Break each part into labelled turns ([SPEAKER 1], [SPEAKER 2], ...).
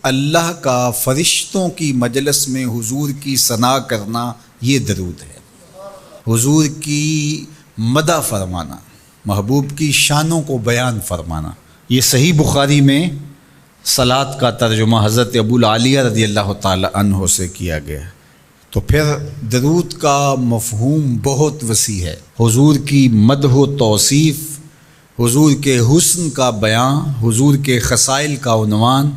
[SPEAKER 1] اللہ کا فرشتوں کی مجلس میں حضور کی ثنا کرنا یہ درود ہے، حضور کی مدح فرمانا، محبوب کی شانوں کو بیان فرمانا۔ یہ صحیح بخاری میں صلاۃ کا ترجمہ حضرت ابو العالیہ رضی اللہ تعالی عنہ سے کیا گیا ہے۔ تو پھر درود کا مفہوم بہت وسیع ہے، حضور کی مدح و توصیف، حضور کے حسن کا بیان، حضور کے خصائل کا عنوان،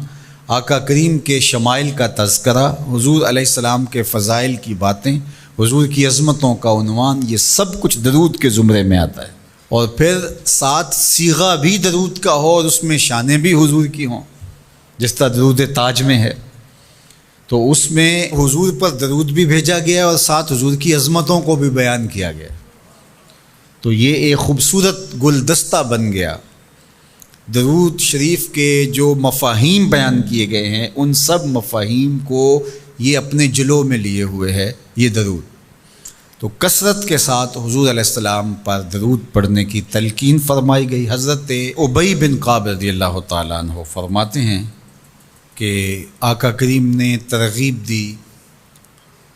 [SPEAKER 1] آقا کریم کے شمائل کا تذکرہ، حضور علیہ السلام کے فضائل کی باتیں، حضور کی عظمتوں کا عنوان، یہ سب کچھ درود کے زمرے میں آتا ہے۔ اور پھر ساتھ صیغہ بھی درود کا ہو اور اس میں شانیں بھی حضور کی ہوں، جس طرح درود تاج میں ہے، تو اس میں حضور پر درود بھی بھیجا گیا اور ساتھ حضور کی عظمتوں کو بھی بیان کیا گیا۔ تو یہ ایک خوبصورت گلدستہ بن گیا۔ درود شریف کے جو مفاہیم بیان کیے گئے ہیں، ان سب مفاہیم کو یہ اپنے جلو میں لیے ہوئے ہے یہ درود۔ تو کثرت کے ساتھ حضور علیہ السلام پر درود پڑھنے کی تلقین فرمائی گئی۔ حضرت ابی بن کعب رضی اللہ تعالیٰ عنہ فرماتے ہیں کہ آقا کریم نے ترغیب دی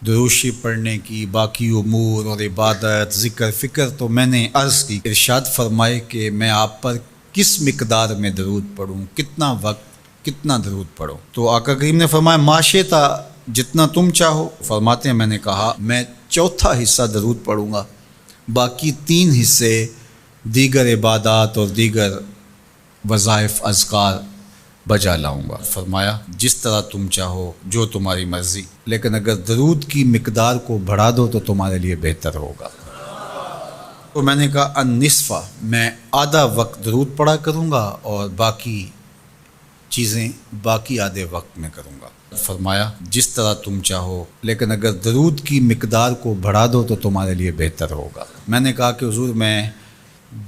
[SPEAKER 1] درود شریف پڑھنے کی، باقی امور اور عبادت، ذکر فکر۔ تو میں نے عرض کی، ارشاد فرمائے کہ میں آپ پر کس مقدار میں درود پڑھوں، کتنا وقت، کتنا درود پڑھوں؟ تو آقا کریم نے فرمایا ماشیتا، جتنا تم چاہو۔ فرماتے ہیں میں نے کہا میں چوتھا حصہ درود پڑھوں گا، باقی 3 حصے دیگر عبادات اور دیگر وظائف اذکار بجا لاؤں گا۔ فرمایا جس طرح تم چاہو، جو تمہاری مرضی، لیکن اگر درود کی مقدار کو بڑھا دو تو تمہارے لیے بہتر ہوگا۔ تو میں نے کہا النصفہ، میں آدھا وقت درود پڑھا کروں گا اور باقی چیزیں باقی آدھے وقت میں کروں گا۔ فرمایا جس طرح تم چاہو، لیکن اگر درود کی مقدار کو بڑھا دو تو تمہارے لیے بہتر ہوگا۔ میں نے کہا کہ حضور میں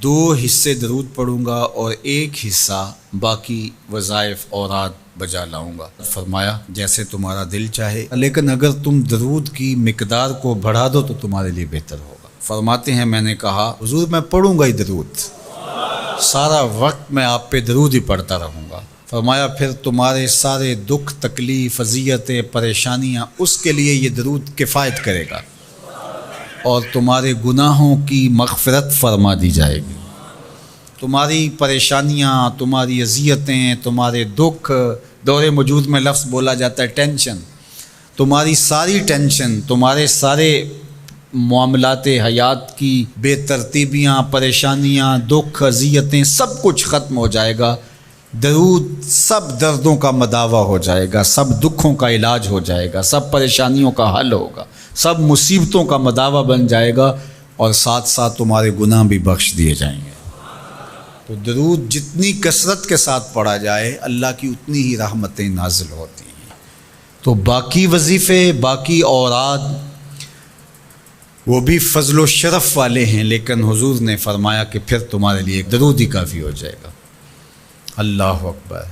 [SPEAKER 1] 2 حصے درود پڑھوں گا اور 1 حصہ باقی وظائف اوراد بجا لاؤں گا۔ فرمایا جیسے تمہارا دل چاہے، لیکن اگر تم درود کی مقدار کو بڑھا دو تو تمہارے لیے بہتر ہوگا۔ فرماتے ہیں میں نے کہا حضور میں پڑھوں گا ہی درود، سارا وقت میں آپ پہ درود ہی پڑھتا رہوں گا۔ فرمایا پھر تمہارے سارے دکھ، تکلیف، اذیتیں، پریشانیاں، اس کے لیے یہ درود کفایت کرے گا اور تمہارے گناہوں کی مغفرت فرما دی جائے گی۔ تمہاری پریشانیاں، تمہاری اذیتیں، تمہارے دکھ، دور موجود میں لفظ بولا جاتا ہے ٹینشن، تمہاری ساری ٹینشن، تمہارے سارے معاملات حیات کی بے ترتیبیاں، پریشانیاں، دکھ، اذیتیں، سب کچھ ختم ہو جائے گا۔ درود سب دردوں کا مداوع ہو جائے گا، سب دکھوں کا علاج ہو جائے گا، سب پریشانیوں کا حل ہوگا، سب مصیبتوں کا مداوع بن جائے گا، اور ساتھ ساتھ تمہارے گناہ بھی بخش دیے جائیں گے۔ تو درود جتنی کثرت کے ساتھ پڑھا جائے، اللہ کی اتنی ہی رحمتیں نازل ہوتی ہیں۔ تو باقی وظیفے، باقی اوراد، وہ بھی فضل و شرف والے ہیں، لیکن حضور نے فرمایا کہ پھر تمہارے لیے درود ہی کافی ہو جائے گا۔ اللہ اکبر۔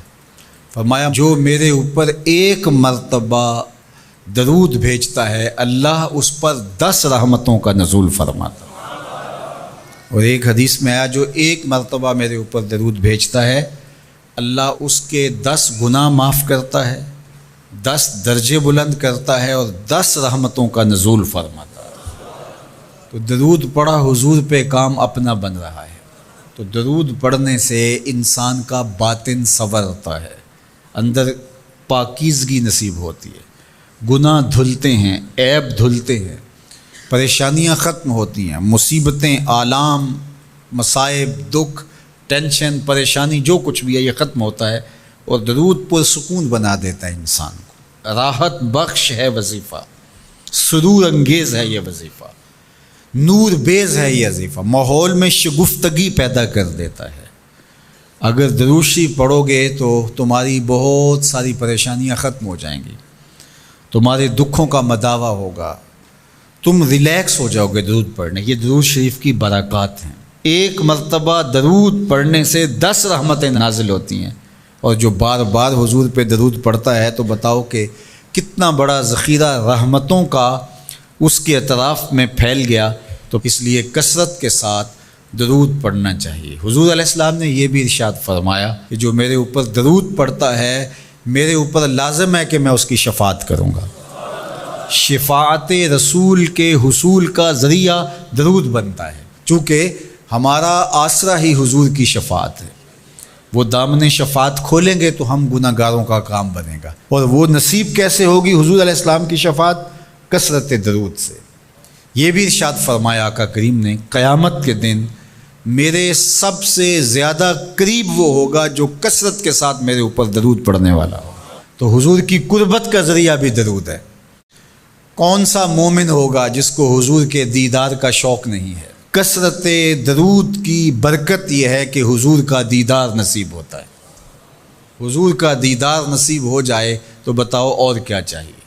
[SPEAKER 1] فرمایا جو میرے اوپر 1 مرتبہ درود بھیجتا ہے، اللہ اس پر 10 رحمتوں کا نزول فرماتا ہے۔ اور ایک حدیث میں آیا جو 1 مرتبہ میرے اوپر درود بھیجتا ہے، اللہ اس کے 10 گناہ معاف کرتا ہے، 10 درجے بلند کرتا ہے اور 10 رحمتوں کا نزول فرماتا ہے۔ تو درود پڑھا حضور پہ کام اپنا بن رہا ہے۔ تو درود پڑھنے سے انسان کا باطن سنورتا ہے، اندر پاکیزگی نصیب ہوتی ہے، گناہ دھلتے ہیں، عیب دھلتے ہیں، پریشانیاں ختم ہوتی ہیں، مصیبتیں، آلام، مصائب، دکھ، ٹینشن، پریشانی، جو کچھ بھی ہے یہ ختم ہوتا ہے، اور درود پرسکون بنا دیتا ہے انسان کو۔ راحت بخش ہے وظیفہ، سرور انگیز ہے یہ وظیفہ، نور بیز ہے یہ وظیفہ، ماحول میں شگفتگی پیدا کر دیتا ہے۔ اگر درود شریف پڑھو گے تو تمہاری بہت ساری پریشانیاں ختم ہو جائیں گی، تمہارے دکھوں کا مداوع ہوگا، تم ریلیکس ہو جاؤ گے درود پڑھنے۔ یہ درود شریف کی برکات ہیں۔ 1 مرتبہ درود پڑھنے سے 10 رحمتیں نازل ہوتی ہیں، اور جو بار بار حضور پہ درود پڑھتا ہے تو بتاؤ کہ کتنا بڑا ذخیرہ رحمتوں کا اس کے اطراف میں پھیل گیا۔ تو اس لیے کثرت کے ساتھ درود پڑھنا چاہیے۔ حضور علیہ السلام نے یہ بھی ارشاد فرمایا کہ جو میرے اوپر درود پڑھتا ہے، میرے اوپر لازم ہے کہ میں اس کی شفاعت کروں گا۔ شفاعت رسول کے حصول کا ذریعہ درود بنتا ہے، چونکہ ہمارا آسرا ہی حضور کی شفاعت ہے۔ وہ دامن شفاعت کھولیں گے تو ہم گناہ گاروں کا کام بنے گا، اور وہ نصیب کیسے ہوگی حضور علیہ السلام کی شفاعت؟ کثرت درود سے۔ یہ بھی ارشاد فرمایا آقا کریم نے، قیامت کے دن میرے سب سے زیادہ قریب وہ ہوگا جو کثرت کے ساتھ میرے اوپر درود پڑھنے والا ہوگا۔ تو حضور کی قربت کا ذریعہ بھی درود ہے۔ کون سا مومن ہوگا جس کو حضور کے دیدار کا شوق نہیں ہے؟ کثرت درود کی برکت یہ ہے کہ حضور کا دیدار نصیب ہوتا ہے۔ حضور کا دیدار نصیب ہو جائے تو بتاؤ اور کیا چاہیے۔